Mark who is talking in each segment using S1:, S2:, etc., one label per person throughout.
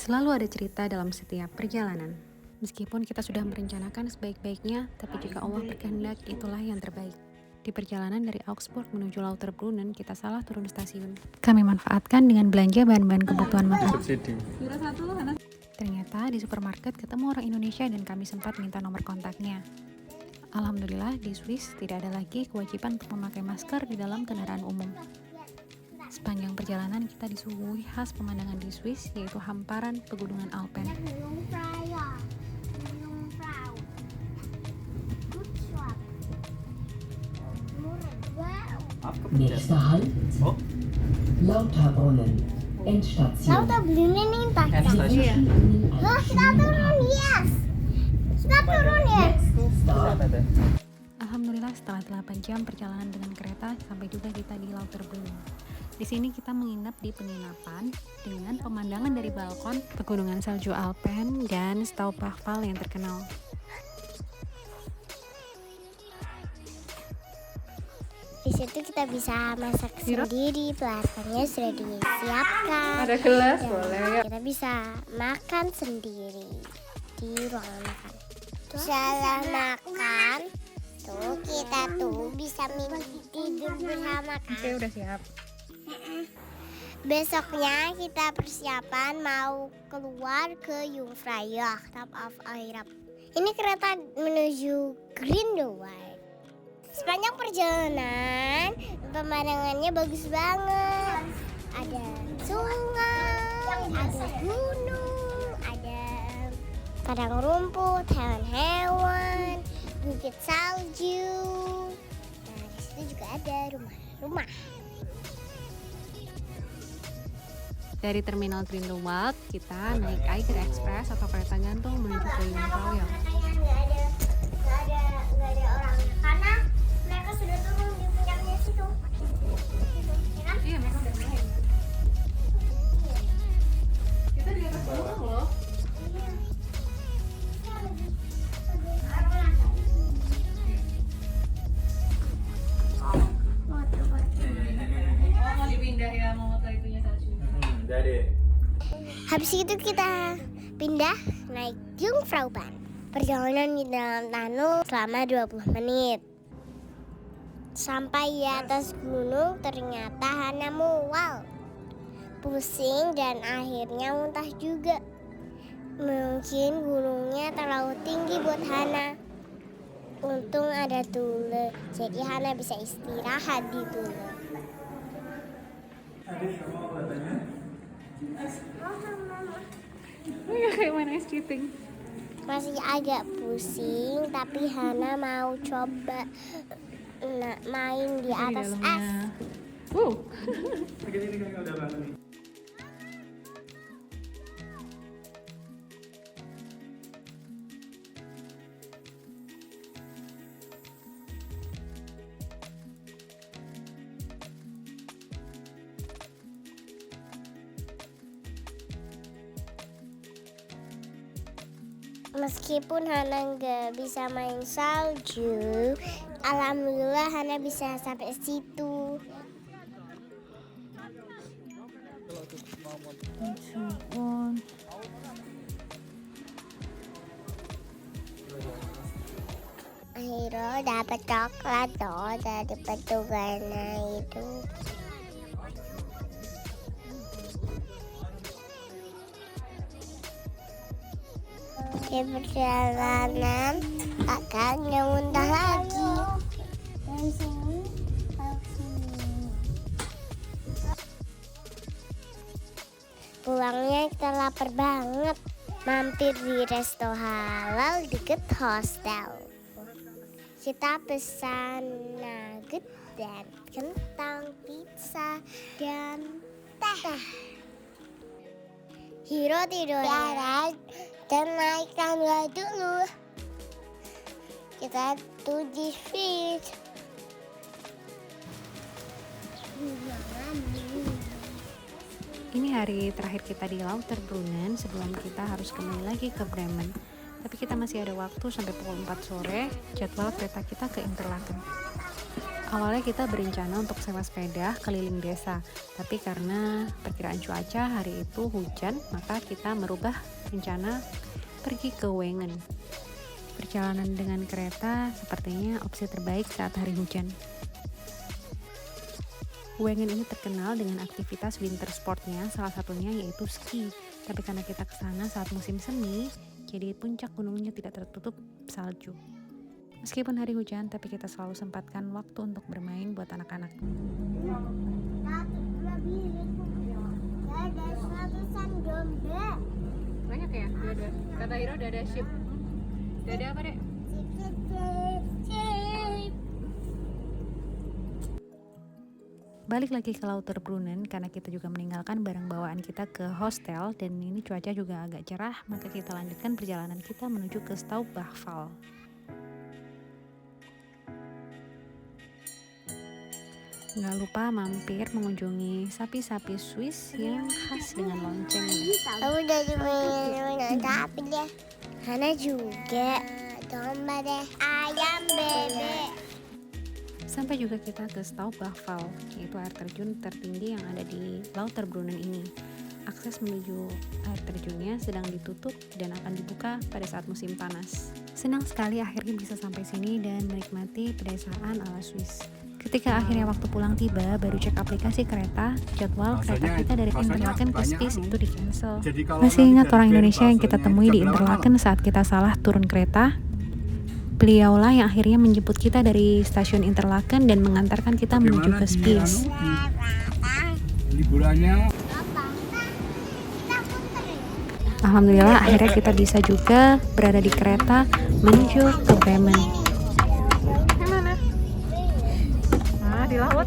S1: Selalu ada cerita dalam setiap perjalanan. Meskipun kita sudah merencanakan sebaik-baiknya, tapi jika Allah berkehendak, itulah yang terbaik. Di perjalanan dari Augsburg menuju Lauterbrunnen, kita salah turun stasiun. Kami manfaatkan dengan belanja bahan-bahan kebutuhan makan.
S2: Subsidi.
S1: Ternyata di supermarket ketemu orang Indonesia dan kami sempat minta nomor kontaknya. Alhamdulillah di Swiss tidak ada lagi kewajiban untuk memakai masker di dalam kendaraan umum. Sepanjang perjalanan kita disuguhi khas pemandangan di Swiss, yaitu hamparan pegunungan Alpen.
S3: Nächster Halt,
S2: Oh,
S3: Lauterbrunnen, Endstation.
S4: Lauterbrunnen ini entah kita.
S2: Endstation.
S4: Loh, kita turun, yes. Kita turun ya.
S3: Stop.
S1: Alhamdulillah setelah 8 jam perjalanan dengan kereta sampai juga kita di Lauterbrunnen. Di sini kita menginap di penginapan dengan pemandangan dari balkon pegunungan salju Alpen dan Staubachfall yang terkenal.
S4: Di situ kita bisa masak sendiri, pelatannya sudah disiapkan.
S5: Ada gelas
S4: Dan
S5: boleh ya.
S4: kita bisa makan sendiri di ruangan makan. Setelah makan, tuh kita tuh bisa tidur bersama
S5: Oke,
S4: kan.
S5: udah siap.
S4: Besoknya kita persiapan mau keluar ke Jungfraujoch, Top of Europe. Ini kereta menuju Grindelwald. Sepanjang perjalanan, pemandangannya bagus banget. Ada sungai, ada gunung, ada padang rumput, hewan-hewan, bukit salju. Nah, di situ juga ada rumah-rumah.
S1: Dari terminal Grindelwald, kita naik Eiger Express atau kereta gantung menuju ke Jungfraujoch.
S4: Nggak ada orangnya karena mereka sudah turun di puncaknya situ. Ya kan?
S5: Iya, mereka udah main. Kita di atas gunung loh. Oh, mau dipindah ya, mau motor itunya salju.
S2: jadi.
S4: Habis itu kita pindah naik Jungfraubahn. Perjalanan di dalam tunnel selama 20 menit. Sampai di atas gunung ternyata Hana mual. Pusing dan akhirnya muntah juga. Mungkin gunungnya terlalu tinggi buat Hana. Untung ada Thule, jadi Hana bisa istirahat di Thule.
S5: Oh ya, kayak main ice skating.
S4: Masih agak pusing, tapi Hana mau coba main di atas es. Meskipun Hana nggak bisa main salju, alhamdulillah Hana bisa sampai situ. Akhirnya dapat coklat loh dari petugasnya itu. Di perjalanan kakaknya muntah lagi. Dan sini, pulangnya kita lapar banget. Mampir di resto halal deket hostel. Kita pesan nugget dan kentang, pizza, dan teh. Hiro tidur dan naik tangga dulu. Kita tuh di Swiss.
S1: Ini hari terakhir kita di Lauterbrunnen sebelum kita harus kembali lagi ke Bremen. Tapi kita masih ada waktu sampai pukul 4 sore, jadwal kereta kita ke Interlaken. Awalnya kita berencana untuk sewa sepeda keliling desa, tapi karena perkiraan cuaca hari itu hujan, maka kita merubah rencana pergi ke Wengen. Perjalanan dengan kereta sepertinya opsi terbaik saat hari hujan. Wengen ini terkenal dengan aktivitas winter sportnya, salah satunya yaitu ski. Tapi karena kita ke sana saat musim semi, jadi puncak gunungnya tidak tertutup salju. Meskipun hari hujan, tapi kita selalu sempatkan waktu untuk bermain buat anak-anak.
S5: Banyak ya? Dada. Kata Hiro dada sheep. Dada apa, Dek?
S1: Balik lagi ke Lauterbrunnen karena kita juga meninggalkan barang bawaan kita ke hostel dan ini cuaca juga agak cerah, maka kita lanjutkan perjalanan kita menuju ke Staubachfall. Nggak lupa mampir mengunjungi sapi-sapi Swiss yang khas dengan lonceng.
S4: Aku udah main sapi deh. Hana juga. Domba deh. Ayam bebek.
S1: Sampai juga kita ke Staubachfall, yaitu air terjun tertinggi yang ada di Lauterbrunnen ini. Akses menuju air terjunnya sedang ditutup dan akan dibuka pada saat musim panas. Senang sekali akhirnya bisa sampai sini dan menikmati pedesaan ala Swiss. Ketika akhirnya waktu pulang tiba, baru cek aplikasi kereta, jadwal kereta kita dari Interlaken ke Spies itu di cancel. Masih ingat orang Indonesia yang kita temui di Interlaken saat kita salah turun kereta? Beliaulah yang akhirnya menjemput kita dari stasiun Interlaken dan mengantarkan kita menuju ke Spies.
S2: Liburannya
S1: Alhamdulillah akhirnya kita bisa juga berada di kereta menuju ke Bremen.
S5: Di laut.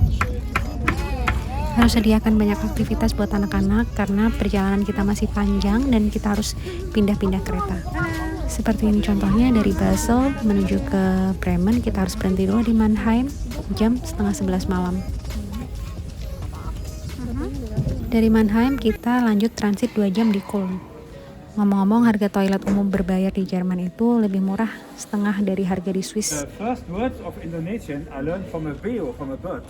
S1: Harus sediakan banyak aktivitas buat anak-anak karena perjalanan kita masih panjang dan kita harus pindah-pindah kereta. Seperti ini contohnya dari Basel menuju ke Bremen, kita harus berhenti dulu di Mannheim jam 10:30 malam. Dari Mannheim kita lanjut transit 2 jam di Köln. Ngomong-ngomong, harga toilet umum berbayar di Jerman itu lebih murah setengah dari harga di Swiss.
S2: The first words of Indonesian I learned from a beo, from a bird.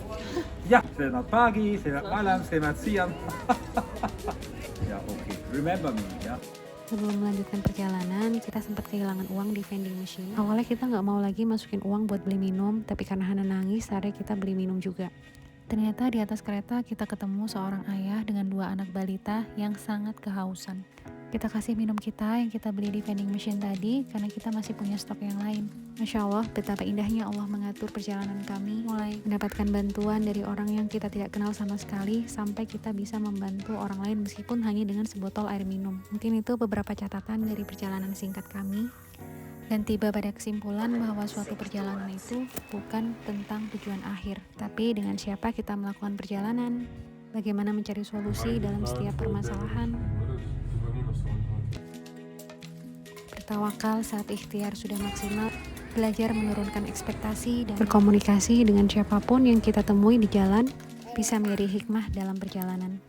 S2: Ya, selamat pagi, selamat malam, selamat siang. Ya, oke. Remember me, ya.
S1: Sebelum melanjutkan perjalanan, kita sempat kehilangan uang di vending machine. Awalnya kita nggak mau lagi masukin uang buat beli minum, tapi karena Hana nangis, akhirnya kita beli minum juga. Ternyata di atas kereta kita ketemu seorang ayah dengan 2 anak balita yang sangat kehausan. Kita kasih minum kita yang kita beli di vending machine tadi karena kita masih punya stok yang lain. Masya Allah, betapa indahnya Allah mengatur perjalanan kami, mulai mendapatkan bantuan dari orang yang kita tidak kenal sama sekali sampai kita bisa membantu orang lain meskipun hanya dengan sebotol air minum. Mungkin itu beberapa catatan dari perjalanan singkat kami. Dan tiba pada kesimpulan bahwa suatu perjalanan itu bukan tentang tujuan akhir, tapi dengan siapa kita melakukan perjalanan, bagaimana mencari solusi dalam setiap permasalahan, bertawakal saat ikhtiar sudah maksimal, belajar menurunkan ekspektasi, dan berkomunikasi dengan siapapun yang kita temui di jalan bisa menjadi hikmah dalam perjalanan.